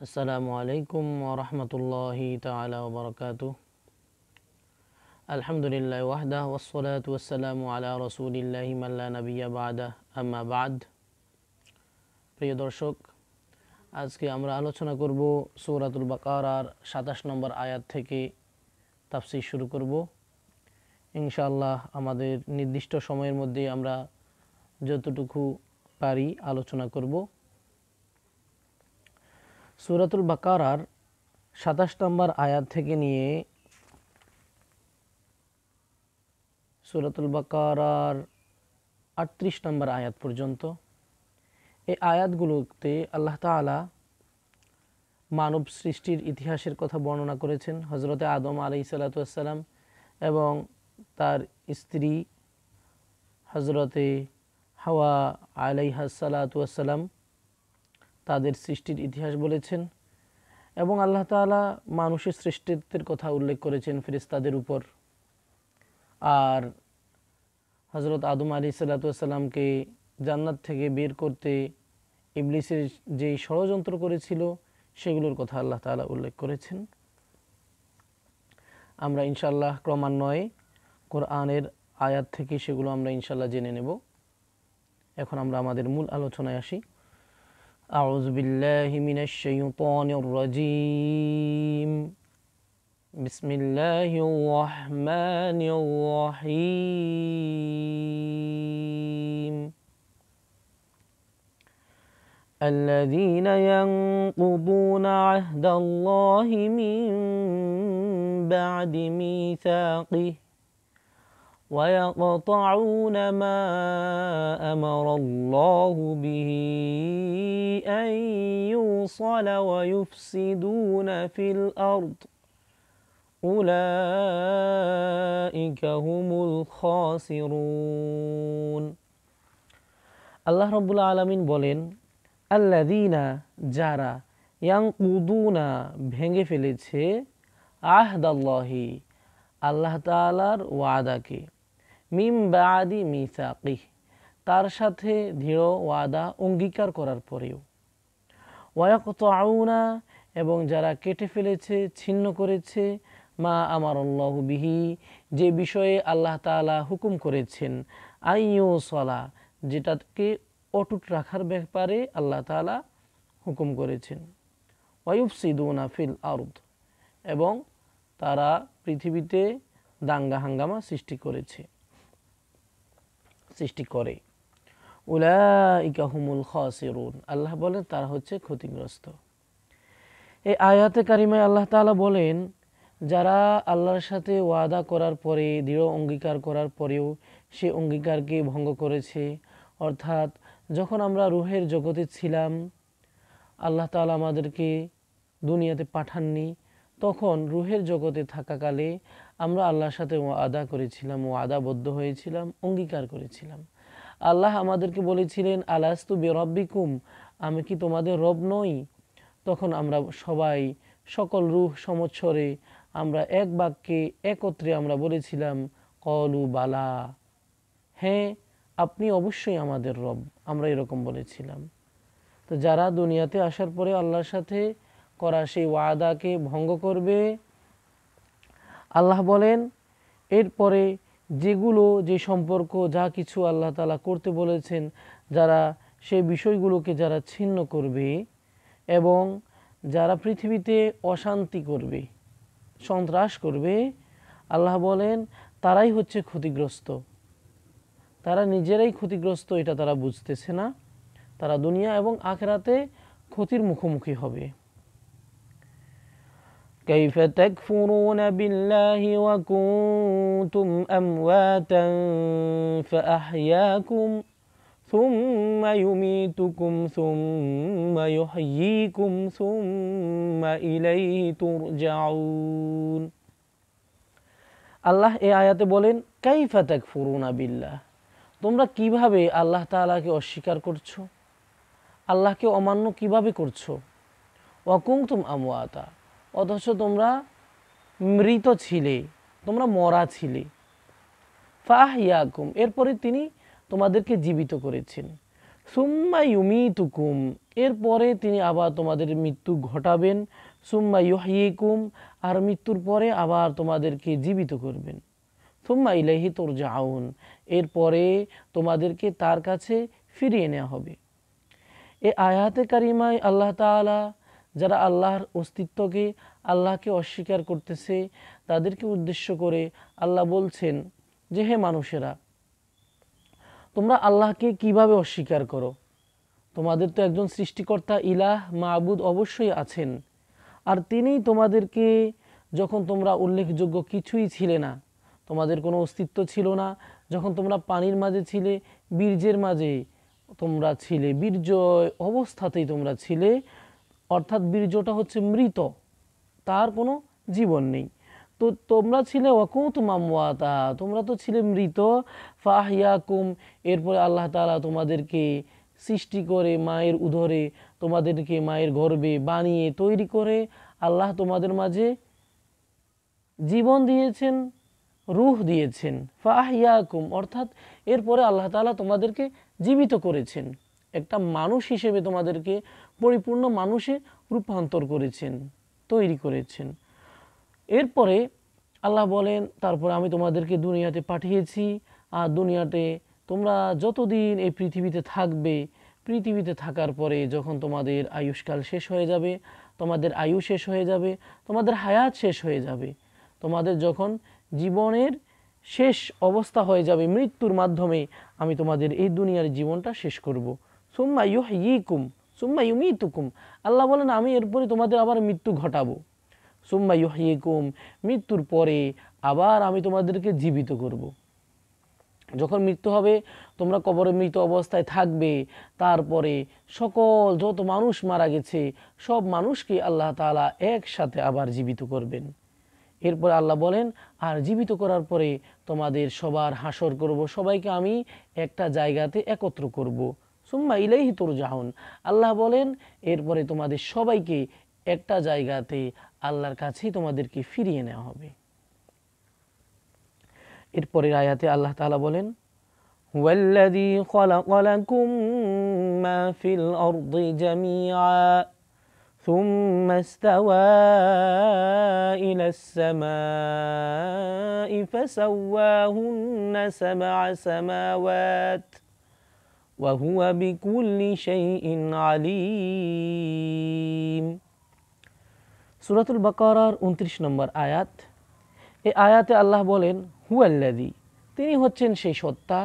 আসসালামু আলাইকুম ওয়া রাহমাতুল্লাহি তাআলা ওয়া বারাকাতুহু। আলহামদুলিল্লাহি ওয়াহদাহু ওয়াসসালাতু ওয়াসসালামু আলা রাসূলিল্লাহি মান লা নাবিয়্যা বা'দাহু, আম্মা বা'দ। প্রিয় দর্শক, আজকে আমরা আলোচনা করব সূরাতুল বাকারার ২৭ নম্বর আয়াত থেকে তাফসীর শুরু করব। ইনশাআল্লাহ আমাদের নির্দিষ্ট সময়ের মধ্যে আমরা যতটুকু পারি আলোচনা করব। সূরাতুল বাকারার ২৭ নম্বর আয়াত থেকে নিয়ে সূরাতুল বাকারার ৩৮ নম্বর আয়াত পর্যন্ত এই আয়াতগুলোতে আল্লাহ তাআলা মানব সৃষ্টির ইতিহাসের কথা বর্ণনা করেছেন। হযরতে আদম আলাইহিস সালাতু ওয়াস সালাম এবং তার স্ত্রী হযরতে হাওয়া আলাইহাস সালাতু ওয়াস সালাম তাদের সৃষ্টির ইতিহাস বলেছেন এবং আল্লাহ তাআলা মানুষের সৃষ্টিত্বের কথা উল্লেখ করেছেন ফেরেশতাদের উপর। আর হযরত আদম আলাইহিস সালাতু ওয়াস সালামকে জান্নাত থেকে বের করতে ইবলিসের যেই ষড়যন্ত্র করেছিল সেগুলোর কথা আল্লাহ তাআলা উল্লেখ করেছেন। আমরা ইনশাআল্লাহ ক্রমান্বয়ে কোরআনের আয়াত থেকে সেগুলো আমরা ইনশাআল্লাহ জেনে নেব। এখন আমরা আমাদের মূল আলোচনায় আসি। আউযু বিল্লাহি মিনাশ শাইতানির রাজীম। বিসমিল্লাহির রহমানির রহিম। الذين ينقضون عهد الله من بعد ميثاقه ويقطعون ما أمر الله به أن يوصل ويفسدون في الأرض أولئك هم الخاسرون। আল্লাহ রাব্বুল আলামিন বলেন, আল্লাযীনা যারা, ইয়ানকুদুনা ভেঙে ফেলেছে, আহদাল্লাহি আল্লাহ তাআলার ওয়াদাকে, মিন বাদি মিসাকিহ তার সাথে দৃঢ় ওয়াদা অঙ্গীকার করার পরেও, ওয়ায়াকতাউনা এবং যারা কেটে ফেলেছে ছিন্ন করেছে, মা আমারাল্লাহু বিহি যে বিষয়ে আল্লাহ তাআলা হুকুম করেছেন, আইয়ুসলা যেটাকে অটুট রাখার ব্যাপারে আল্লাহ তাআলা হুকুম করেছেন, ওয়ায়ুফসিদুনা ফিল আরদ এবং তারা পৃথিবীতে দাঙ্গা হাঙ্গামা সৃষ্টি করে, উলাইকা হুমুল খাসিরুন আল্লাহ বলেন তারা হচ্ছে ক্ষতিগ্রস্ত। এই আয়াতে কারিমায় আল্লাহ তাআলা বলেন, যারা আল্লাহর সাথে ওয়াদা করার পরে, দৃঢ় অঙ্গীকার করার পরেও সে অঙ্গীকারকে ভঙ্গ করেছে, অর্থাৎ যখন আমরা রূহের জগতে ছিলাম, আল্লাহ তাআলা আমাদেরকে দুনিয়াতে পাঠাননি, তখন রূহের জগতে থাকাকালে আমরা আল্লাহর সাথে ওয়াদা করেছিলাম, ওয়াদাবদ্ধ হয়েছিলাম, অঙ্গীকার করেছিলাম। আল্লাহ আমাদেরকে বলেছিলেন, আলাস্তু বিরাব্বিকুম আমি কি তোমাদের রব নই? তখন আমরা সবাই, সকল রূহ সমচ্ছরে আমরা এক বাক্যে একত্রে আমরা বলেছিলাম, কলু বালা, হ্যাঁ আপনি অবশ্যই আমাদের রব, আমরা এরকম বলেছিলাম। তো যারা দুনিয়াতে আসার পরে আল্লাহর সাথে করা সেই ওয়াদাকে ভঙ্গ করবে, আল্লাহ বলেন এরপরে যেগুলো, যে সম্পর্ক, যা কিছু আল্লাহ তাআলা করতে বলেছেন, যারা সেই বিষয়গুলোকে যারা ছিন্ন করবে এবং যারা পৃথিবীতে অশান্তি করবে, সন্ত্রাস করবে, আল্লাহ বলেন তারাই হচ্ছে ক্ষতিগ্রস্ত। তারা নিজেরাই ক্ষতিগ্রস্ত, এটা তারা বুঝতেছে না। তারা দুনিয়া এবং আখিরাতে ক্ষতির মুখোমুখি হবে। কাইফা তাকফুরুনা বিল্লাহি ওয়া কুনতুম আমওয়াতান ফাআহইয়াকুম সুম্মা ইউমীতুকুম সুম্মা ইউহয়ীকুম সুম্মা ইলাইহি তুরজাউন। আল্লাহ এই আয়াতে বলেন, কাইফা তাকফুরুনা বিল্লাহ তোমরা কিভাবে আল্লাহ তাআলাকে অস্বীকার করছো, আল্লাহকে অমান্য কিভাবে করছো, ওয়া কুনতুম আমওয়াতা অথচ তোমরা মৃত ছিলে, তোমরা মরা ছিলে, ফাআহইয়াকুম এরপরে তিনি তোমাদেরকে জীবিত করেছেন, সুম্মা ইউমিতুকুম, এরপরে তিনি আবার তোমাদের মৃত্যু ঘটাবেন। সুম্মা ইউহয়িকুম, আর মৃত্যুর পরে আবার তোমাদেরকে জীবিত করবেন। সুম্মা ইলাইহি তুরজাউন, এরপরে তোমাদেরকে তার কাছে ফিরিয়ে নেওয়া হবে। এই আয়াতে কারিমায় আল্লাহ তাআলা যারা আল্লাহর অস্তিত্বকে, আল্লাহকে অস্বীকার করতেছে তাদেরকে উদ্দেশ্য করে আল্লাহ বলছেন যে হে মানুষেরা, তোমরা আল্লাহকে কিভাবে অস্বীকার করো? তোমাদের তো একজন সৃষ্টিকর্তা ইলাহ মাবুদ অবশ্যই আছেন, আর তিনিই তোমাদেরকে, যখন তোমরা উল্লেখযোগ্য কিছুই ছিলে না, তোমাদের কোনো অস্তিত্ব ছিল না, যখন তোমরা পানির মাঝে ছিলে, বীর্যের মাঝে তোমরা ছিলে, বীর্য অবস্থাতেই তোমরা ছিলে, অর্থাৎ বীর্যটা হচ্ছে মৃত, তার কোনো জীবন নেই। তো তোমরা ছিলে ওয়াকুনতুম আমওয়াতা, তোমরা তো ছিলে মৃত। ফাহইয়াকুম, এরপরে আল্লাহ তাআলা তোমাদেরকে সৃষ্টি করে মায়ের উদরে, তোমাদেরকে মায়ের গর্ভে বানিয়ে তৈরি করে আল্লাহ তোমাদের মাঝে জীবন দিয়েছেন, রূহ দিয়েছেন। ফাহইয়াকুম, অর্থাৎ এরপরে আল্লাহ তাআলা তোমাদেরকে জীবিত করেছেন, একটা মানুষ হিসেবে তোমাদেরকে পরিপূর্ণ মানুষে রূপান্তর করেছেন, তৈরি করেছেন। এরপরে আল্লাহ বলেন, তারপরে আমি তোমাদেরকে দুনিয়াতে পাঠিয়েছি, আর দুনিয়াতে তোমরা যতদিন এই পৃথিবীতে থাকবে, পৃথিবীতে থাকার পরে যখন তোমাদের আয়ুষ্কাল শেষ হয়ে যাবে, তোমাদের আয়ু শেষ হয়ে যাবে, তোমাদের হায়াত শেষ হয়ে যাবে, তোমাদের যখন জীবনের শেষ অবস্থা হয়ে যাবে, মৃত্যুর মাধ্যমে আমি তোমাদের এই দুনিয়ার জীবনটা শেষ করব। সুম্মা ইউহয়িকুম সুম্মা ইউমিতুকুম, আল্লাহ বলেন আমি এরপরে তোমাদের আবার মৃত্যু ঘটাবো। সুম্মা ইউহয়িকুম, মৃত্যুর পরে আবার আমি তোমাদেরকে জীবিত করব। যখন মৃত্যু হবে, তোমরা কবরে মৃত অবস্থায় থাকবে, তারপরে সকল যত মানুষ মারা গেছে সব মানুষকে আল্লাহ তাআলা একসাথে আবার জীবিত করবেন। এরপর আল্লাহ বলেন, আর জীবিত করার পরে তোমাদের সবার হাসর করব, সবাইকে আমি একটা জায়গাতে একত্র করব। সুম্মা ইলাইহি তুরজাউন, আল্লাহ বলেন এরপরে তোমাদের সবাইকে একটা জায়গাতে আল্লাহর কাছেই তোমাদেরকে ফিরিয়ে নেওয়া হবে। এরপরের আয়াতে আল্লাহ তাআলা বলেন, হুয়াল্লাযী খালাকা লাকুম মা ফিল আরদি জামিআ ثم استوى إلى السماء فسواهن سبع سماوات وهو بكل شيء عليم। সূরাতুল বাকারার 29 নম্বর আয়াত। এই আয়াতে আল্লাহ বলেন, হুয়াল্লাযী, তিনি হচ্ছেন সেই সত্তা,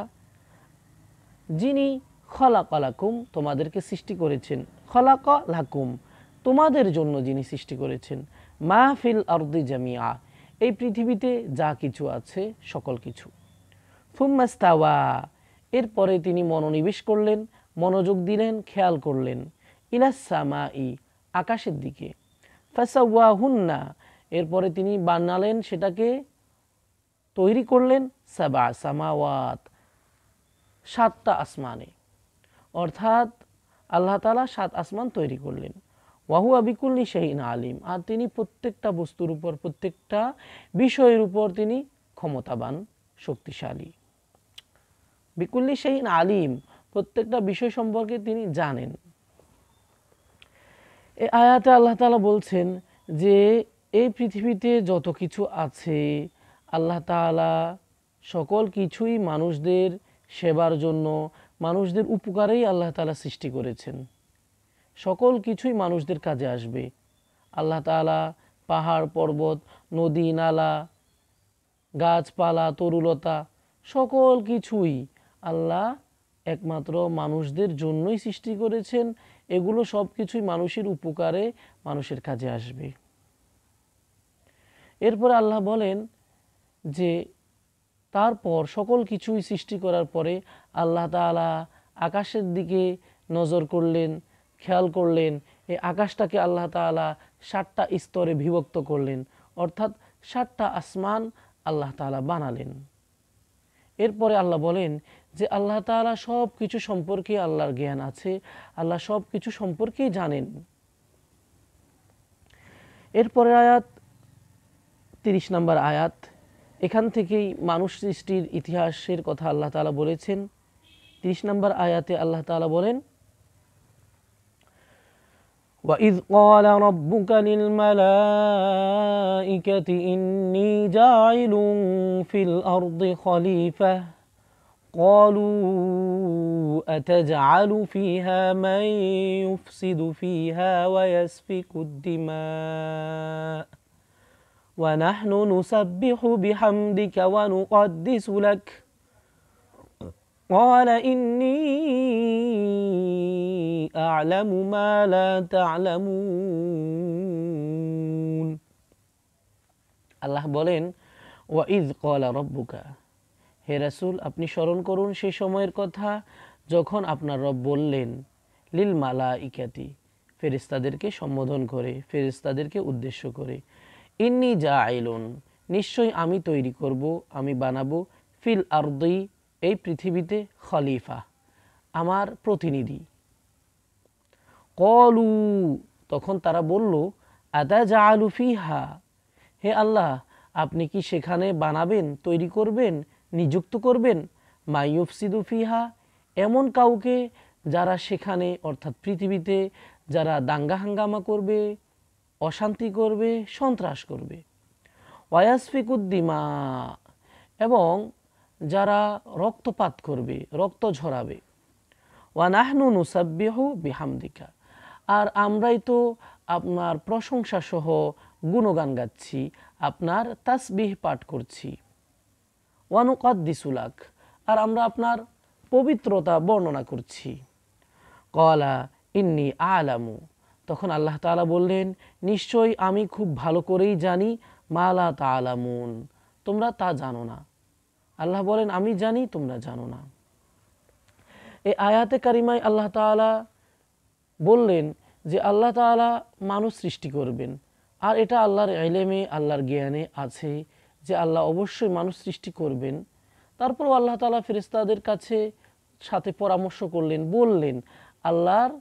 যিনি খালাকা লাকুম, তোমাদেরকে সৃষ্টি করেছেন, খালাকা লাকুম, তোমাদের জন্য যিনি সৃষ্টি করেছেন, মা ফিল আরদি জামিআ, এই পৃথিবীতে যা কিছু আছে সকল কিছু। সুম্মা ইস্তাওয়া, এরপরে তিনি মনোনিবেশ করলেন, মনোযোগ দিলেন, খেয়াল করলেন, ইলাস সামাই, আকাশের দিকে। ফাসাওয়াহুন্না, এরপরে তিনি বানালেন, সেটাকে তৈরি করলেন, সাবা সামাওয়াত, 7টা আসমানে, অর্থাৎ আল্লাহ তাআলা 7 আসমান তৈরি করলেন। ওয়াহুয়া বিকুল্লি শাইইন আলিম, আর তিনি প্রত্যেকটা বস্তুর উপর, প্রত্যেকটা বিষয়ের উপর তিনি ক্ষমতাবান, শক্তিশালী। বিকুল্লি শাইইন আলিম, প্রত্যেকটা বিষয় সম্পর্কে তিনি জানেন। এই আয়াতে আল্লাহ তাআলা বলছেন যে এই পৃথিবীতে যত কিছু আছে আল্লাহ তাআলা সকল কিছুই মানুষদের সেবার জন্য, মানুষদের উপকারেই আল্লাহ তাআলা সৃষ্টি করেছেন। সকল কিছুই মানুষদের কাজে আসবে। আল্লাহ তাআলা পাহাড় পর্বত, নদী নালা, গাছপালা, তরুলতা, সকল কিছুই আল্লাহ একমাত্র মানুষদের জন্যই সৃষ্টি করেছেন। এগুলো সব কিছুই মানুষের উপকারে, মানুষের কাজে আসবে। এরপরে আল্লাহ বলেন যে তারপর সকল কিছুই সৃষ্টি করার পরে আল্লাহ তাআলা আকাশের দিকে নজর করলেন, খেয়াল করলেন, এই আকাশটাকে আল্লাহ তাআলা 7টা স্তরে বিভক্ত করলেন, অর্থাৎ 7টা আসমান আল্লাহ তাআলা বানালেন। এরপরে আল্লাহ বলেন যে আল্লাহ তাআলা সব কিছু সম্পর্কে আল্লাহর জ্ঞান আছে, আল্লাহ সব কিছু সম্পর্কেই জানেন। এরপরের আয়াত 30 নম্বর আয়াত, এখান থেকেই মানুষ সৃষ্টির ইতিহাসের কথা আল্লাহ তাআলা বলেছেন 30 নম্বর আয়াতে আল্লাহ তাআলা বলেন, وَإِذْ قَالَ رَبُّكَ لِلْمَلَائِكَةِ إِنِّي جَاعِلٌ فِي الْأَرْضِ خَلِيفَةً قَالُوا أَتَجْعَلُ فِيهَا مَن يُفْسِدُ فِيهَا وَيَسْفِكُ الدِّمَاءَ وَنَحْنُ نُسَبِّحُ بِحَمْدِكَ وَنُقَدِّسُ لَكَ قال إني أعلم ما لا تعلمون। আল্লাহ বলেন, ওয়াইজ ক্বালা রব্বুকা, হে রাসূল আপনি স্মরণ করুন সেই সময়ের কথা যখন আপনার রব বললেন, লিল মালাইকাতি, ফেরেশতাদেরকে সম্বোধন করে, ফেরেশতাদেরকে উদ্দেশ্য করে, ইন্নী জাইলুন, নিশ্চয়ই আমি তৈরি করব, আমি বানাবো, ফিল আরদি, এই পৃথিবীতে, খলিফা, আমার প্রতিনিধি। কলু, তখন তারা বলল, আতাজালু ফিহা, হে আল্লাহ আপনি কি সেখানে বানাবেন, তৈরি করবেন, নিযুক্ত করবেন, মাইয়ুফসিদু ফিহা, এমন কাউকে যারা সেখানে অর্থাৎ পৃথিবীতে যারা দাঙ্গা হাঙ্গামা করবে, অশান্তি করবে, সন্ত্রাস করবে, ওয়ায়াসফিকুদ্দিমা, এবং যারা রক্তপাত করবে, রক্ত ঝরাবে, ওয়ানাহনু নুসাব্বিহু বিহামদিকা, আর আমরাই তো আপনার প্রশংসা সহ গুণগান গাচ্ছি, আপনার তাসবিহ পাঠ করছি, ওয়ানুকাদ্দিসু লাক, আর আমরা আপনার পবিত্রতা বর্ণনা করছি। ক্বালা ইন্নী আ'লামু, তখন আল্লাহ তাআলা বললেন, নিশ্চয়ই আমি খুব ভালো করেই জানি, মা লা তা'লামুন, তোমরা তা জানো না। আল্লাহ বলেন, আমি জানি, তোমরা জানো না। এই আয়াতে কারিমায় আল্লাহ তাআলা বললেন যে আল্লাহ তাআলা মানুষ সৃষ্টি করবেন, আর এটা আল্লাহর ইলমে, আল্লাহর জ্ঞানে আছে যে আল্লাহ অবশ্যই মানুষ সৃষ্টি করবেন। তারপরও আল্লাহ তাআলা ফেরেশতাদের কাছে সাথে পরামর্শ করলেন, বললেন আল্লাহর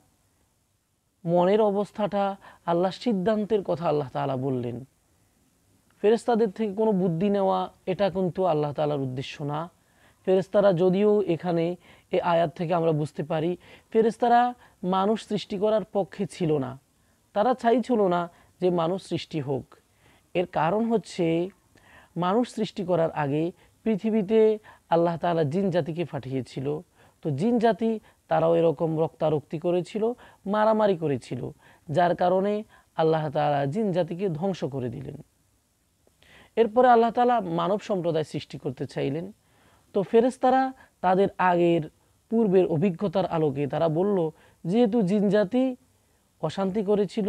মনের অবস্থাটা, আল্লাহর সিদ্ধান্তের কথা আল্লাহ তাআলা বললেন। ফেরেশতাদের থেকে কোনো বুদ্ধি নেওয়া, এটা কিন্তু আল্লাহ তাআলার উদ্দেশ্য না। ফেরেশতারা যদিও এখানে এই আয়াত থেকে আমরা বুঝতে পারি ফেরেশতারা মানুষ সৃষ্টি করার পক্ষে ছিল না, তারা চাইছিল না যে মানুষ সৃষ্টি হোক। এর কারণ হচ্ছে মানুষ সৃষ্টি করার আগে পৃথিবীতে আল্লাহ তাআলা জিন জাতিকে পাঠিয়েছিল। তো জিন জাতি তারাও এরকম রক্তারক্তি করেছিল, মারামারি করেছিল, যার কারণে আল্লাহ তাআলা জিন জাতিকে ধ্বংস করে দিলেন। এরপরে আল্লাহ তাআলা মানব সম্প্রদায় সৃষ্টি করতে চাইলেন। তো ফেরেশতারা তাদের আগের পূর্বের অভিজ্ঞতার আলোকে তারা বলল, যেহেতু জিনজাতি অশান্তি করেছিল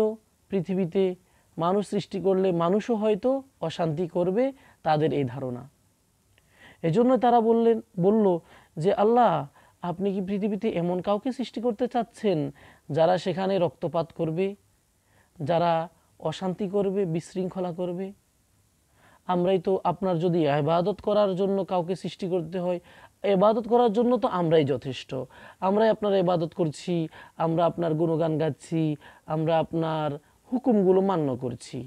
পৃথিবীতে, মানুষ সৃষ্টি করলে মানুষও হয়তো অশান্তি করবে, তাদের এই ধারণা। এজন্য তারা বলল যে আল্লাহ আপনি কি পৃথিবীতে এমন কাউকে সৃষ্টি করতে চাচ্ছেন যারা সেখানে রক্তপাত করবে, যারা অশান্তি করবে, বিশৃঙ্খলা করবে? আমরাই তো আপনার যদি ইবাদত করার জন্য কাউকে সৃষ্টি করতে হয়, ইবাদত করার জন্য তো আমরাই যথেষ্ট, আমরাই আপনার ইবাদত করছি, আমরা আপনার গুণগান গাচ্ছি, আমরা আপনার হুকুমগুলো মান্য করছি।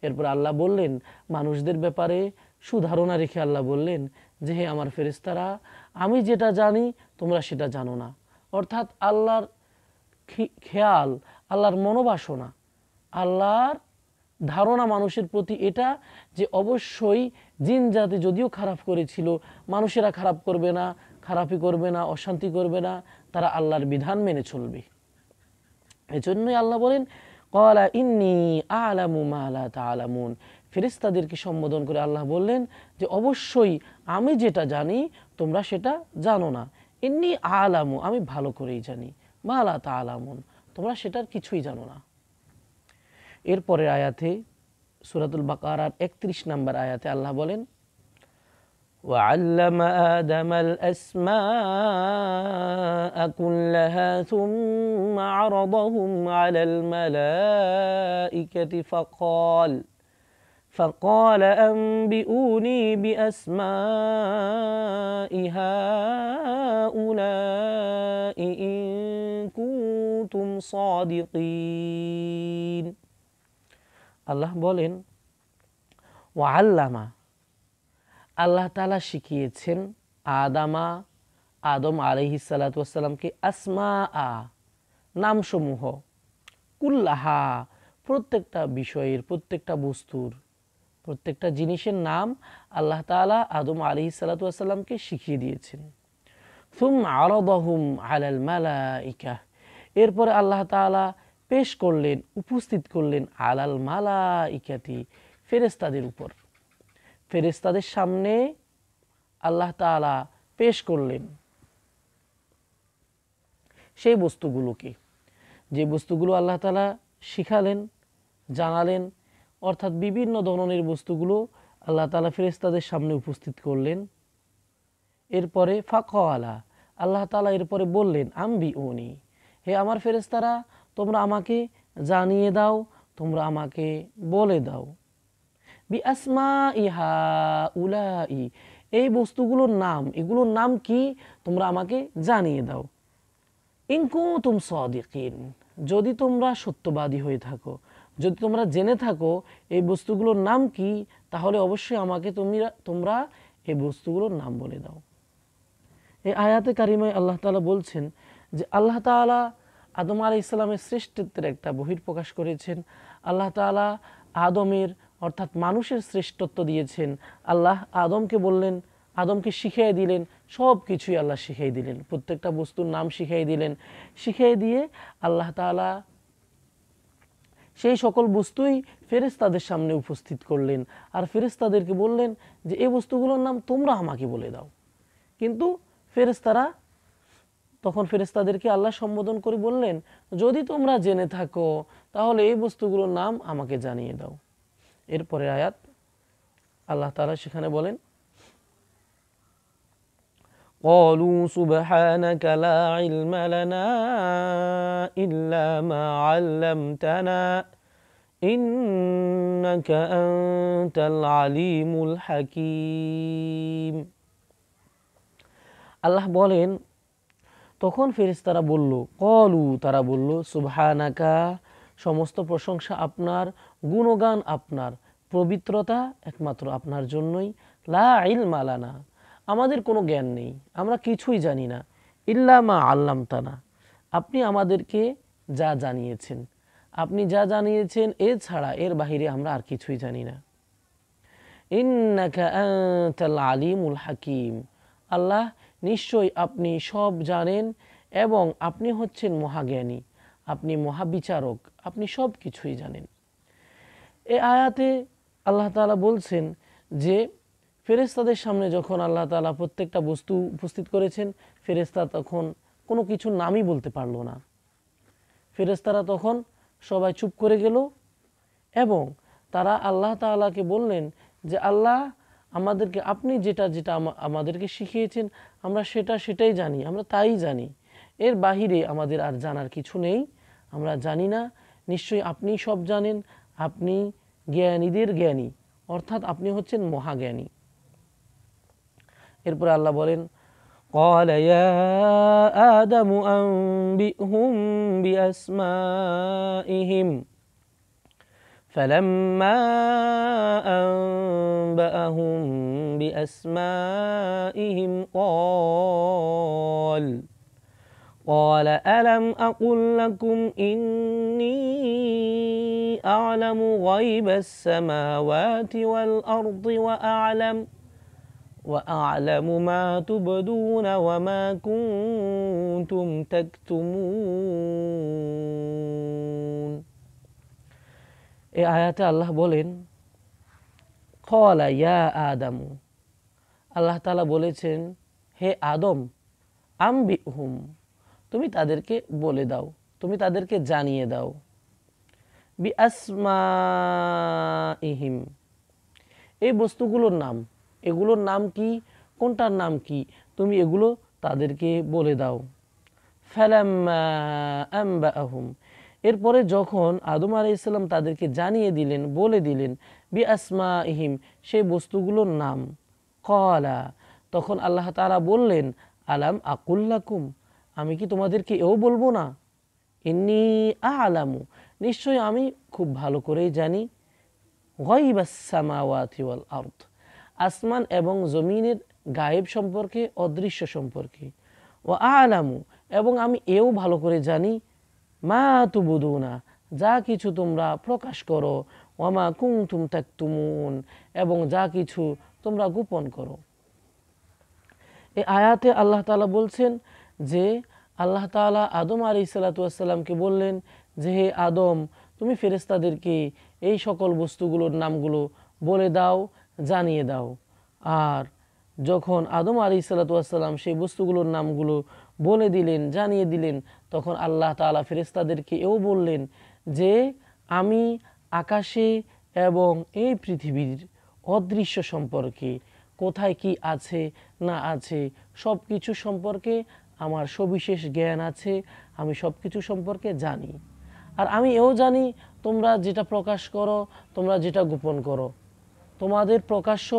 এরপর আল্লাহ বললেন মানুষদের ব্যাপারে সুধারণা রেখে আল্লাহ বললেন যে হে আমার ফেরেশতারা, আমি যেটা জানি তোমরা সেটা জানো না। অর্থাৎ আল্লাহর খেয়াল, আল্লাহর মনোবাসনা, আল্লাহর ধারণা মানুষের প্রতি এটা যে অবশ্যই জিন জাতি যদিও খারাপ করেছিল, মানুষেরা খারাপ করবে না, খারাপই করবে না, অশান্তি করবে না, তারা আল্লাহর বিধান মেনে চলবে। এজন্যই আল্লাহ বলেন ক্বালা ইন্নী আ'লামু মা লা তা'লামুন, ফেরেশতাদেরকে সম্বোধন করে আল্লাহ বললেন যে অবশ্যই আমি যেটা জানি তোমরা সেটা জানো না। ইন্নী আ'লামু, আমি ভালো করেই জানি, মা লা তা'লামুন, তোমরা সেটার কিছুই জানো না। এরপরের আয়াতে সূরাতুল বাকারার 31 নম্বর আয়াতে আল্লাহ বলেন وعلم آدم الأسماء كلها ثم عرضهم على الملائكة فقال أنبئوني بأسماء هؤلاء إن كنتم صادقين। আল্লাহ বলেন ওয়াল্লামা, আল্লাহ তাআলা শিখিয়েছেন আদামা, আদম আলাইহিস সালাতু ওয়াসসালামকে আসমা নামসমূহ, কুল্লাহা প্রত্যেকটা বিষয়ের, প্রত্যেকটা বস্তুর, প্রত্যেকটা জিনিসের নাম আল্লাহ তাআলা আদম আলাইহিস সালাতু ওয়াসসালামকে শিখিয়ে দিয়েছেন। সুম্মা আরাদাহুম আলাল মালাইকা, এরপরে আল্লাহ তাআলা পেশ করলেন, উপস্থিত করলেন আলাল মালাইকাতি, ফেরেশতাদের উপর। ফেরেশতাদের সামনে আল্লাহ তাআলা পেশ করলেন সেই বস্তুগুলোকে, যে বস্তুগুলো আল্লাহ তাআলা শিখালেন, জানালেন, অর্থাৎ বিভিন্ন ধরনের বস্তুগুলো আল্লাহ তাআলা ফেরেশতাদের সামনে উপস্থিত করলেন। এরপরে ফাকালা, আল্লাহ তাআলা এরপরে বললেন আম্বিউনি, হে আমার ফেরেশতারা তোমরা আমাকে জানিয়ে দাও, তোমরা আমাকে বলে দাও, বি আসমাই হাউলাই, এই বস্তুগুলোর নাম, এগুলোর নাম কি তোমরা আমাকে জানিয়ে দাও। ইন কুনতুম সাদিকিন, যদি তোমরা সত্যবাদী হয়ে থাকো, যদি তোমরা জেনে থাকো এই বস্তুগুলোর নাম কি, তাহলে অবশ্যই আমাকে তোমরা এই বস্তুগুলোর নাম বলে দাও। এই আয়াতে কারিমায় আল্লাহ তাআলা বলছেন যে আল্লাহ তাআলা আদম আলাইহিস সালামের শ্রেষ্ঠত্বের একটা বহিঃপ্রকাশ করেছেন। আল্লাহ তাআলা আদমের অর্থাৎ মানুষের শ্রেষ্ঠত্ব দিয়েছেন। আল্লাহ আদমকে বললেন, আদমকে শিখিয়ে দিলেন, সব কিছুই আল্লাহ শিখিয়ে দিলেন, প্রত্যেকটা বস্তুর নাম শিখিয়ে দিলেন। শিখিয়ে দিয়ে আল্লাহ তাআলা সেই সকল বস্তুই ফেরেশতাদের সামনে উপস্থিত করলেন, আর ফেরেশতাদেরকে বললেন যে এই বস্তুগুলোর নাম তোমরা আমাকে বলে দাও। কিন্তু ফেরেশতারা তখন ফেরেশতাদেরকে আল্লাহ সম্বোধন করে বললেন, যদি তোমরা জেনে থাকো তাহলে এই বস্তুগুলোর নাম আমাকে জানিয়ে দাও। এরপরে আয়াত আল্লাহ তাআলা সেখানে বলেন, ক্বালু সুবহানাকা লা ইলমা লানা ইল্লা মা আল্লামতানা ইন্নাকা আনতাল আলিমুল হাকীম। আল্লাহ বলেন, তখন ফেরেশতারা বলল, ক্বালু তারা বলল, সুবহানাকা সমস্ত প্রশংসা আপনার, গুণগান আপনার, পবিত্রতা একমাত্র আপনার জন্যই, লা ইলমা লানা আমাদের কোনো জ্ঞান নেই, আমরা কিছুই জানি না, ইল্লা মা আল্লামতানা আপনি আমাদেরকে যা জানিয়েছেন, আপনি যা জানিয়েছেন এছাড়া এর বাহিরে আমরা আর কিছুই জানি না। ইন্নাকা আনতাল আলিমুল হাকীম, আল্লাহ নিশ্চয়ই আপনি সব জানেন এবং আপনি হচ্ছেন মহাজ্ঞানী, আপনি মহাবিচারক, আপনি সব কিছুই জানেন। এই আয়াতে আল্লাহ তাআলা বলছেন যে ফেরেশতাদের সামনে যখন আল্লাহ তাআলা প্রত্যেকটা বস্তু উপস্থিত করেছেন, ফেরেশতা তখন কোনো কিছুর নামই বলতে পারলো না। ফেরেশতারা তখন সবাই চুপ করে গেল এবং তারা আল্লাহ তাআলাকে বললেন যে আল্লাহ আমাদেরকে আপনি যেটা যেটা আমাদেরকে শিখিয়েছেন আমরা সেটাই জানি, আমরা তাই জানি, এর বাহিরে আমাদের আর জানার কিছু নেই, আমরা জানি না, নিশ্চয়ই আপনি সব জানেন, আপনি জ্ঞানীদের জ্ঞানী, অর্থাৎ আপনি হচ্ছেন মহাজ্ঞানী। এরপরে আল্লাহ বলেন, قال يا آدم أنبئهم بأسمائهم فلما أنبأهم بأسمائهم قال ألم أقل لكم إني أعلم غيب السماوات والأرض وأعلم ما تبدون وما كنتم تكتمون। এই আয়াতে আল্লাহ বলেন, ক্বালা ইয়া আদম, আল্লাহ তাআলা বলেছেন হে আদম, আম্বিহুম তুমি তাদেরকে বলে দাও, তুমি তাদেরকে জানিয়ে দাও, বি আসমাইহিম এই বস্তুগুলোর নাম, এগুলোর নাম কি, কোনটার নাম কি, তুমি এগুলো তাদেরকে বলে দাও। ফালাম্মা আনবাআহুম এরপরে যখন আদম আলাইহিস সালাম তাদেরকে জানিয়ে দিলেন, বলে দিলেন, বি আসমাইহিম সেই বস্তুগুলোর নাম, ক্বালা তখন আল্লাহ তাআলা বললেন, আলাম আকুল লাকুম আমি কি তোমাদেরকে এও বলবো না, ইন্নী আ'লামু নিশ্চয়ই আমি খুব ভালো করেই জানি, গায়বাস সামাওয়াতি ওয়াল আরদ আসমান এবং জমিনের গায়েব সম্পর্কে, অদৃশ্য সম্পর্কে, ও আলামু, এবং আমি এও ভালো করে জানি, মা তুবুদুনা, যা কিছু তোমরা প্রকাশ করো, ওয়ামা কুনতুম তাকতুমুন, এবং যা কিছু তোমরা গোপন করো। এই আয়াতে আল্লাহ তাআলা বলছেন যে আল্লাহ তাআলা আদম আলাইহিসসালাতু ওয়াসসালামকে বললেন যে হে আদম, তুমি ফেরেশতাদেরকে এই সকল বস্তুগুলোর নামগুলো বলে দাও, জানিয়ে দাও। আর যখন আদম আলাইহিসসালাতু ওয়াসসালাম সেই বস্তুগুলোর নামগুলো বলে দিলেন, জানিয়ে দিলেন, তখন আল্লাহ তাআলা ফেরেশতাদেরকে এও বললেন যে আমি আকাশে এবং এই পৃথিবীর অদৃশ্য সম্পর্কে, কোথায় কি আছে না আছে সব কিছু সম্পর্কে আমার সবিশেষ জ্ঞান আছে, আমি সব কিছু সম্পর্কে জানি। আর আমি এও জানি তোমরা যেটা প্রকাশ করো, তোমরা যেটা গোপন করো, তোমাদের প্রকাশ্য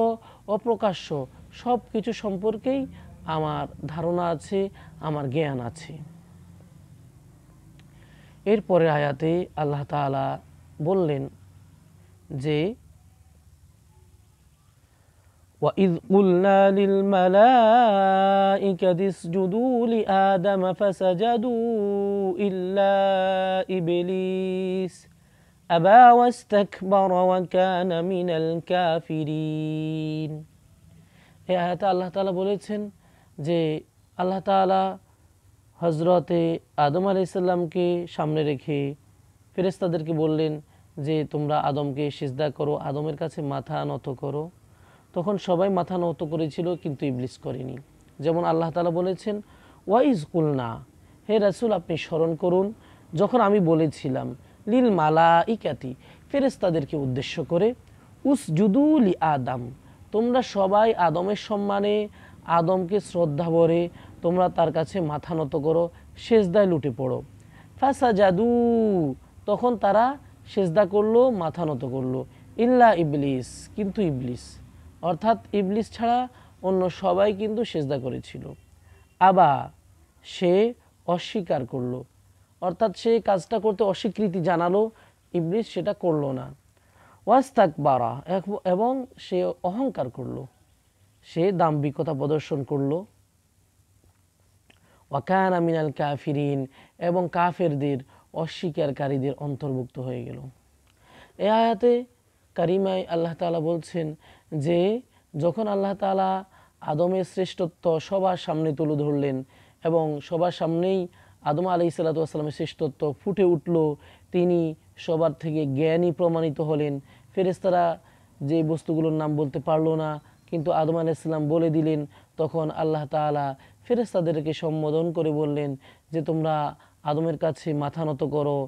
অপ্রকাশ্য সব কিছু সম্পর্কেই আমার ধারণা আছে, আমার জ্ঞান আছে। এরপরে আয়াতে আল্লাহ তাআলা বললেন যে وَإِذْ قُلْنَا لِلْمَلَائِكَةِ اسْجُدُوا لِآدَمَ فَسَجَدُوا إِلَّا إِبْلِيسَ أَبَى وَاسْتَكْبَرَ وَكَانَ مِنَ الْكَافِرِينَ। এই আয়াতে আল্লাহ তাআলা বলেছেন যে আল্লাহ তাআলা হযরতে আদম আলাইহিস সালামকে সামনে রেখে ফেরেশতাদেরকে বললেন যে তোমরা আদমকে সিজদা করো, আদমের কাছে মাথা নত করো। তখন সবাই মাথা নত করেছিল, কিন্তু ইবলিস করেনি। যেমন আল্লাহ তাআলা বলেছেন ওয়াইজ কুলনা, হে রাসূল আপনি স্মরণ করুন যখন আমি বলেছিলাম লিল মালাইকাতি, ফেরেশতাদেরকে উদ্দেশ্য করে, উসজুদু লি আদম, তোমরা সবাই আদমের সম্মানে, আদমকে শ্রদ্ধা ভরে তোমরা তার কাছে মাথা নত করো, সেজদায় লুটে পড়ো। ফাসাজাদু, তখন তারা সেজদা করলো, মাথা নত করলো। ইল্লা ইবলিস, কিন্তু ইবলিস, অর্থাৎ ইবলিস ছাড়া অন্য সবাই কিন্তু সেজদা করেছিল। আবা, সে অস্বীকার করলো, অর্থাৎ সে কাজটা করতে অস্বীকৃতি জানালো, ইবলিস সেটা করলো না। ওয়াস্তাকবারা, এবং সে অহংকার করলো, সে দাম্ভিকতা প্রদর্শন করলো। ওয়াকানা মিনাল কাফিরিন, এবং কাফেরদের, অস্বীকারীদের অন্তর্ভুক্ত হয়ে গেল। এই আয়াতে কারিমায় আল্লাহ তাআলা বলছেন যে যখন আল্লাহ তাআলা আদমের শ্রেষ্ঠত্ব সবার সামনে তুলে ধরলেন এবং সবার সামনেই আদম আলাইহিসসালাতু ওয়াসসালামের শ্রেষ্ঠত্ব ফুটে উঠল, তিনি সবার থেকে জ্ঞানী প্রমাণিত হলেন। ফেরেশতারা যে বস্তুগুলোর নাম বলতে পারলো না, কিন্তু আদম আলাইহিস সালাম বলে দিলেন, তখন আল্লাহ তাআলা ফেরেশতাদেরকে সম্বোধন করে বললেন যে তোমরা আদমের কাছে মাথা নত করো।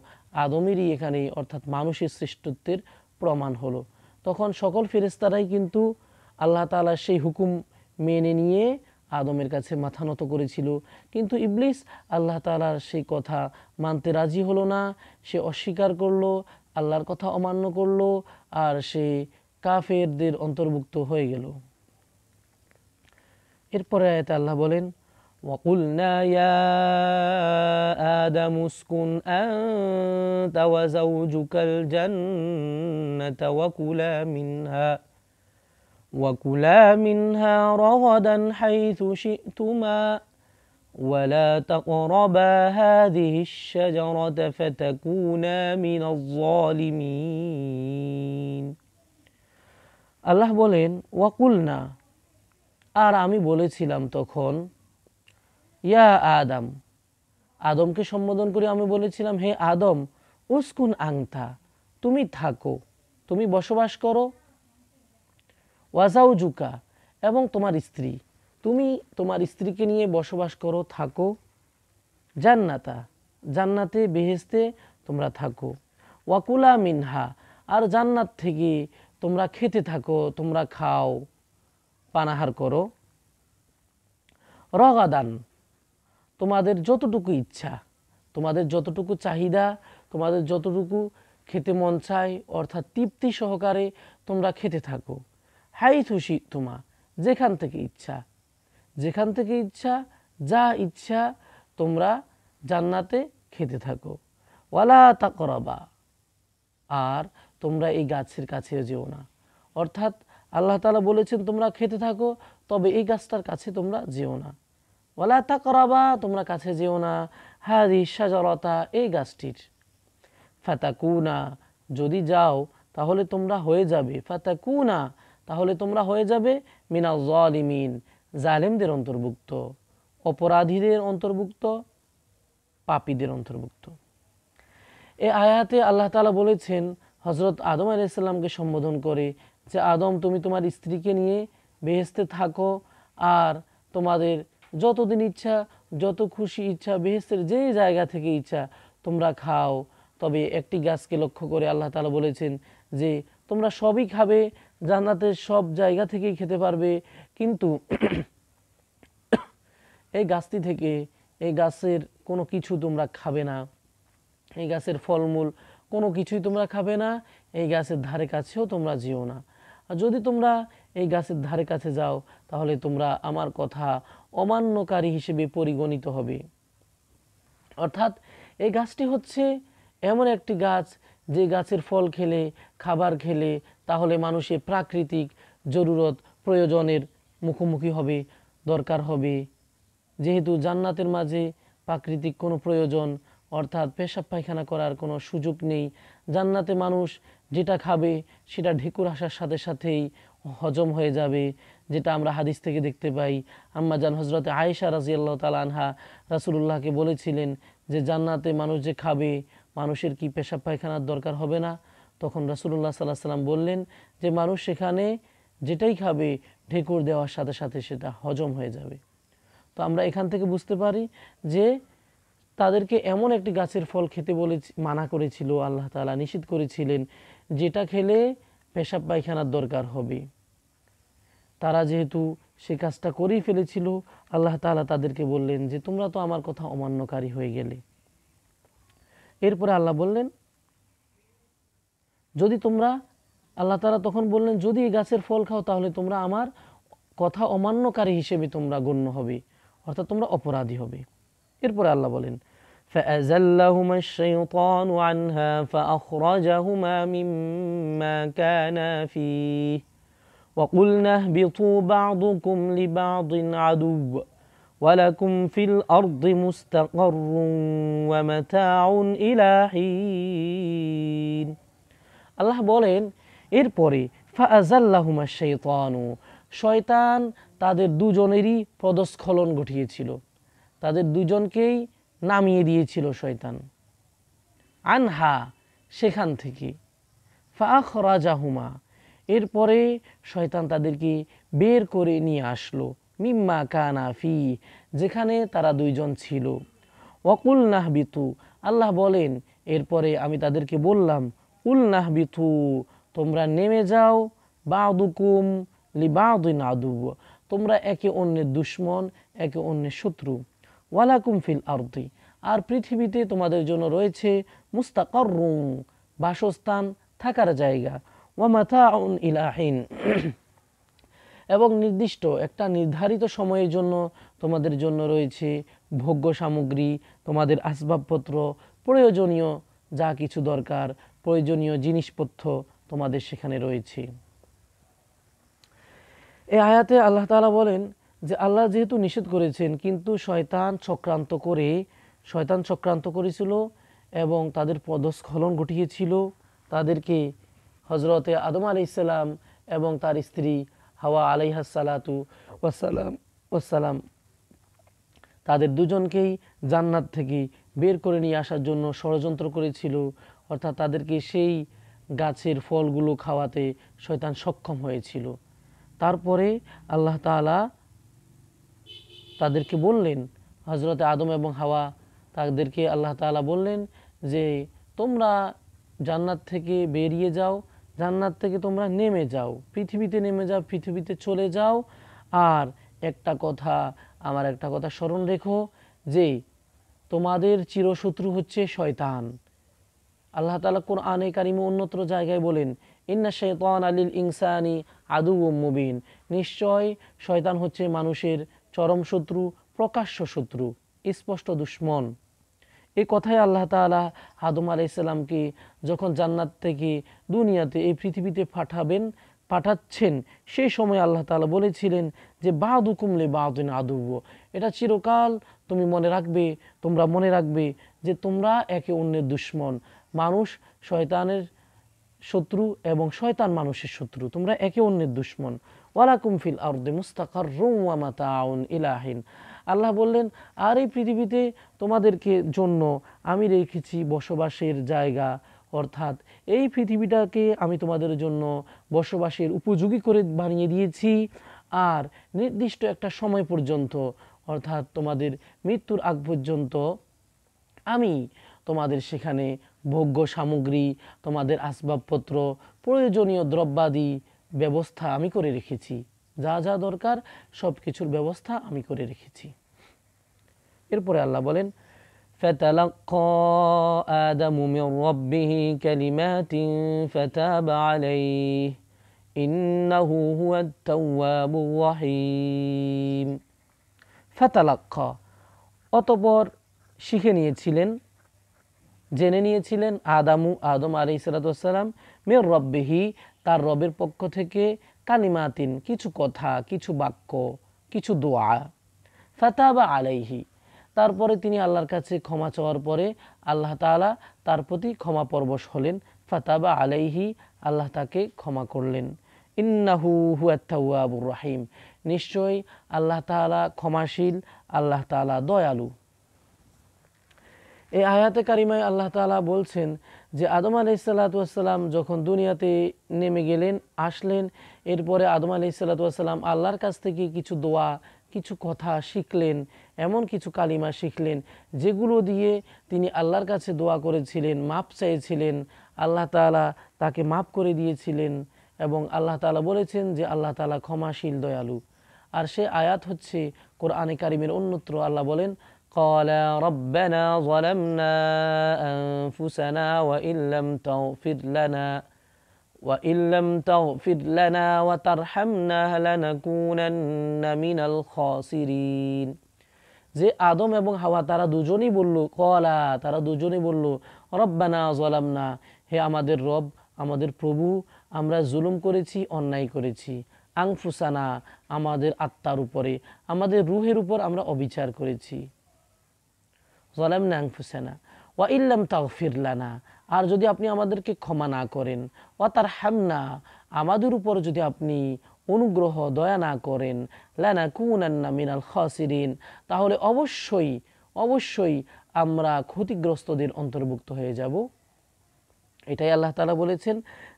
আদমেরই এখানে অর্থাৎ মানুষের শ্রেষ্ঠত্বের প্রমাণ হলো। তখন সকল ফেরেশতারাই কিন্তু আল্লাহ তাআলার সেই হুকুম মেনে নিয়ে আদমের কাছে মাথা নত করেছিল, কিন্তু ইবলিস আল্লাহ তাআলার সেই কথা মানতে রাজি হলো না, সে অস্বীকার করলো, আল্লাহর কথা অমান্য করলো, আর সে কাফেরদের অন্তর্ভুক্ত হয়ে গেল। এরপরে আয়াতে আল্লাহ বলেন وَقُلْنَا يَا آدَمُ اسْكُنْ أَنْتَ وَزَوْجُكَ الْجَنَّةَ وَكُلَا مِنْهَا رَغَدًا حَيْثُ شِئْتُمَا وَلَا تَقْرَبَا هَذِهِ الشَّجَرَةَ فَتَكُونَا مِنَ الظَّالِمِينَ। আল্লাহ বলেন ওয়াকুলনা, আর আমি বলেছিলাম তখন, ইয়া আদম, আদমকে সম্বোধন করে আমি বলেছিলাম, হে আদম, উসকুন আংতা, তুমি থাকো, তুমি বসবাস করো, ওয়াজাউজুকা, এবং তোমার স্ত্রী, তুমি তোমার স্ত্রীকে নিয়ে বসবাস করো, থাকো, জান্নাতা, জান্নাতে বেহেশতে তোমরা থাকো, ওয়াকুলা মিনহা, আর জান্নাত থেকে তোমরা খেতে থাকো, তোমরা খাও, পানাহার করো, রগাদান, তোমাদের যতটুকু ইচ্ছা, তোমাদের যতটুকু চাহিদা, তোমাদের যতটুকু খেতে মন চায়, অর্থাৎ তৃপ্তি সহকারে তোমরা খেতে থাকো। হাইথু শি'তুমা, যেখান থেকে ইচ্ছা, যেখান থেকে ইচ্ছা, যা ইচ্ছা তোমরা জান্নাতে খেতে থাকো। ওয়ালা তাকরাবা, আর তোমরা এই গাছের কাছে যেও না, অর্থাৎ আল্লাহ তাআলা বলেছেন তোমরা খেতে থাকো, তবে এই গাছটার কাছে তোমরা যেও না। ওয়ালা তাকরাবা, তোমরা কাছে যেও না, হাযিহি শাজারাতা, এই গাছটির। ফাতাকুনা, যদি যাও তাহলে তোমরা হয়ে যাবে, ফাতাকুনা, তাহলে তোমরা হয়ে যাবে, মিনাজ জালিমিন, জালেমদের অন্তর্ভুক্ত, অপরাধীদের অন্তর্ভুক্ত, পাপীদের অন্তর্ভুক্ত। এই আয়াতে আল্লাহ তাআলা বলেছেন হযরত আদম আলাইহিস সালামকে সম্বোধন করে যে আদম, তুমি তোমার স্ত্রীকে নিয়ে বেহেশতে থাকো, আর তোমাদের যতদিন ইচ্ছা, যত খুশি ইচ্ছা, বেহেশতের যে জায়গা থেকে ইচ্ছা তোমরা খাও। তবে একটি গাছকে লক্ষ্য করে আল্লাহ তাআলা বলেছেন যে তোমরা সবই খাবে, জান্নাতের সব জায়গা থেকেই খেতে পারবে, কিন্তু এই গাছটি থেকে, এই গাছের কোনো কিছু তোমরা খাবে না, এই গাছের ফলমূল কোনো কিছুই তোমরা খাবে না, এই গাছের ধারে কাছেও তোমরা যেও না। আর যদি তোমরা এই গাছের ধারে কাছে যাও তাহলে তোমরা আমার কথা অমান্যকারী হিসেবে পরিগণিত হবে। অর্থাৎ এই গাছটি হচ্ছে এমন একটি গাছ, যে গাছের ফল খেলে, খাবার খেলে তাহলে মানুষের প্রাকৃতিক জরুরত, প্রয়োজনের মুখোমুখি হবে, দরকার হবে। যেহেতু জান্নাতের মাঝে প্রাকৃতিক কোনো প্রয়োজন, অর্থাৎ পেশাব পায়খানা করার কোনো সুযোগ নেই, জান্নাতে মানুষ যেটা খাবে সেটা ঢেকুর আসার সাথে সাথেই হজম হয়ে যাবে, যেটা আমরা হাদিস থেকে দেখতে পাই। আম্মা জান হজরতে আয়েশা রাদিয়াল্লাহু তাআলা আনহা রাসূলুল্লাহকে বলেছিলেন যে জান্নাতে মানুষ যে খাবে, মানুষের কি পেশাব পায়খানার দরকার হবে না? তখন রাসূলুল্লাহ সাল্লাল্লাহু আলাইহি সাল্লাম বললেন যে মানুষ সেখানে যেটাই খাবে ঢেকুর দেওয়ার সাথে সাথে সেটা হজম হয়ে যাবে। তো আমরা এখান থেকে বুঝতে পারি যে তাদেরকে এমন একটি গাছের ফল খেতে বলে মানা করেছিল আল্লাহ তাআলা, নিষেধ করেছিলেন, যেটা খেলে পেশাব পায়খানার দরকার হবে। তারা যেহেতু সে কাজটা করেই ফেলেছিল, আল্লাহ তাআলা তাদেরকে বললেন যে তোমরা তো আমার কথা অমান্যকারী হয়ে গেলে। এরপরে আল্লাহ বললেন যদি তোমরা, আল্লাহ তাআলা তখন বললেন যদি এই গাছের ফল খাও তাহলে তোমরা আমার কথা অমান্যকারী হিসেবে তোমরা গণ্য হবে, অর্থাৎ তোমরা অপরাধী হবে। এরপরে আল্লাহ বলেন فأزلهما الشيطان عنها فأخرجهما مما كانا فيه وقلنا اهبطوا بعضكم لبعض عدو ولكم في الأرض مستقر ومتاع إلى حين। আল্লাহ বলেন এরপরে ফাআযাল্লাহুমা শাইতানু, শয়তান তাদের দুজনেরই পদস্খলন ঘটিয়েছিল, তাদের দুজনকেই নামিয়ে দিয়েছিল শয়তান। আনহা, সেখান থেকে, ফাআখরাজাহুমা, এরপরে শয়তান তাদেরকে বের করে নিয়ে আসলো, মিম্মা কানা ফি, যেখানে তারা দুইজন ছিল। ওয়াকুলনাহবিতু, আল্লাহ বলেন এরপরে আমি তাদেরকে বললাম, কুলনাহবিতু, তোমরা নেমে যাও, বাদুকুম লিবাদিন আদু, তোমরা একে অন্যের দুশমন, একে অন্যের শত্রু। ওয়ালাকুম ফিল আরদি, আর পৃথিবীতে তোমাদের জন্য রয়েছে মুস্তাকাররুন, বাসস্থান, থাকার জায়গা, ওয়া মাতাউন ইলা হিন, এবং নির্দিষ্ট একটা নির্ধারিত সময়ের জন্য তোমাদের জন্য রয়েছে ভোগ্য সামগ্রী, তোমাদের আসবাবপত্র, প্রয়োজনীয় যা কিছু দরকার, প্রয়োজনীয় জিনিসপত্র তোমাদের সেখানে রয়েছে। এই আয়াতে আল্লাহ তাআলা বলেন যে আল্লাহ যেহেতু নিষেধ করেছেন, কিন্তু শয়তান চক্রান্ত করেছিল এবং তাদের পদস্খলন ঘটিয়েছিল, তাদেরকে হজরতে আদম আলাইহিস সালাম এবং তার স্ত্রী হাওয়া আলাইহাস সালাতু ওয়াসসালাম তাদের দুজনকেই জান্নাত থেকে বের করে নিয়ে আসার জন্য ষড়যন্ত্র করেছিল, অর্থাৎ তাদেরকে সেই গাছের ফলগুলো খাওয়াতে শয়তান সক্ষম হয়েছিল। তারপরে আল্লাহ তাআলা তাদেরকে বললেন, হযরতে আদম এবং হাওয়া, তাদেরকে আল্লাহ তাআলা বললেন যে তোমরা জান্নাত থেকে বেরিয়ে যাও, জান্নাত থেকে তোমরা নেমে যাও, পৃথিবীতে নেমে যাও, পৃথিবীতে চলে যাও। আর আমার একটা কথা স্মরণ রেখো যে তোমাদের চিরশত্রু হচ্ছে শয়তান। আল্লাহ তাআলা কোরআনে কারিমে অন্যত্র জায়গায় বলেন, ইন্না শাইতানা লিল ইনসানি আদুউম মুবিন, নিশ্চয় শয়তান হচ্ছে মানুষের চরম শত্রু, প্রকাশ্য শত্রু, স্পষ্ট দুশমন। এই কথাই আল্লাহ তাআলা আদম আলাইহিস সালামকে যখন জান্নাত থেকে দুনিয়াতে এই পৃথিবীতে পাঠাচ্ছেন সেই সময় আল্লাহ তাআলা বলেছিলেন যে বাদুকুম লিবাদিন আদুব্য, এটা চিরকাল তুমি মনে রাখবে, তোমরা মনে রাখবে যে তোমরা একে অন্যের দুশমন। মানুষ শয়তানের শত্রু এবং শয়তান মানুষের শত্রু, তোমরা একে অন্যের দুশমন। ওয়ালাকুম ফিল আরদি মুস্তাকাররুম ওয়া মাতাউন ইলা হিন। আল্লাহ বললেন আর এই পৃথিবীতে তোমাদেরকে জন্য আমি রেখেছি বসবাসের জায়গা, অর্থাৎ এই পৃথিবীটাকে আমি তোমাদের জন্য বসবাসের উপযোগী করে বানিয়ে দিয়েছি। আর নির্দিষ্ট একটা সময় পর্যন্ত, অর্থাৎ তোমাদের মৃত্যুর আগ পর্যন্ত আমি তোমাদের সেখানে ভোগ্য সামগ্রী, তোমাদের আসবাবপত্র, প্রয়োজনীয় দ্রব্যাদি ব্যবস্থা আমি করে রেখেছি। যা যা দরকার সব কিছুর ব্যবস্থা আমি করে রেখেছি। এরপরে আল্লাহ বলেন فَتَلَقَّى آدَمُ مِنْ رَبِّهِ كَلِمَاتٍ فَتَابَ عَلَيْهِ إِنَّهُ هُوَ التَّوَّابُ الرَّحِيمُ। ফাতালাক্কা, অতঃপর শিখে নিয়েছিলেন, জেনে নিয়েছিলেন আদম আলাইহিস সালাম মির রব্বিহি, তার রবের পক্ষ থেকে, কালিমাতিন, কিছু কথা, কিছু বাক্য, কিছু দোয়া। ফাতাবা আলাইহি, তারপরে তিনি আল্লাহর কাছে ক্ষমা চাওয়ার পরে আল্লাহ তাআলা তার প্রতি ক্ষমা পরবশ হলেন। ফাতাবা আলাইহি, আল্লাহ তাকে ক্ষমা করলেন। ইন্নাহু হুয়াত তাওয়াবুর রহিম, নিশ্চয়ই আল্লাহ তাআলা ক্ষমাশীল, আল্লাহ তাআলা দয়ালু। এই আয়াতে কারিমায় আল্লাহ তাআলা বলছেন যে আদম আলাইহিসসালাম যখন দুনিয়াতে নেমে গেলেন, আসলেন, এরপরে আদম আলাইহিসসালাম আল্লাহর কাছ থেকে কিছু দোয়া, কিছু কথা শিখলেন, এমন কিছু কালিমা শিখলেন যেগুলো দিয়ে তিনি আল্লাহর কাছে দোয়া করেছিলেন, মাপ চাইছিলেন। আল্লাহ তাআলা তাকে মাপ করে দিয়েছিলেন এবং আল্লাহ তাআলা বলেছেন যে আল্লাহ তাআলা ক্ষমাশীল, দয়ালু। আর সে আয়াত হচ্ছে কোরআনে কারিমের অন্যত্র আল্লাহ বলেন قال ربنا ظلمنا أنفسنا وإن لم تغفر لنا وترحمنا لنكونن من الخاسرين। যে আদম এবং হাওয়া তারা দুজনেই বলল, তারা দুজনেই বলল রব্বানা যালামনা, হে আমাদের রব, আমাদের প্রভু, আমরা জুলুম করেছি, অন্যায় করেছি। আনফুসানা, আমাদের আত্মার উপরে, আমাদের রুহের উপর আমরা অবিচার করেছি। যালামনা আনফুসানা ওয়া ইল্লাম তাগফির লানা, আর যদি আপনি আমাদেরকে ক্ষমা না করেন, ওয়া তারহামনা, আমাদের উপর যদি আপনি অনুগ্রহ দয়া না করেন, লানাকুনান্না মিনাল খাসিরিন, তাহলে অবশ্যই আমরা ক্ষতিগ্রস্তদের অন্তর্ভুক্ত হয়ে যাব। এটাই আল্লাহ তাআলা বলেছেন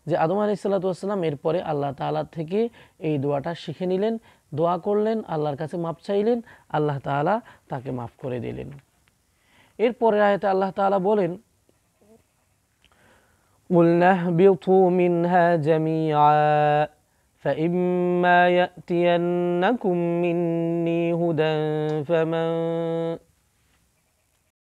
যে আদম আলাইহিসসালাম এরপরে আল্লাহ তাআলা থেকে এই দোয়াটা শিখে নিলেন, দোয়া করলেন, আল্লাহর কাছে মাপ চাইলেন, আল্লাহ তাআলা তাকে মাফ করে দিলেন। এরপরে আয়াতে আল্লাহ তাআলা বলেন قُلْنَا اهْبِطُوا مِنْهَا جَمِيعًا فَإِمَّا يَأْتِيَنَّكُم مِّنِّي هُدًى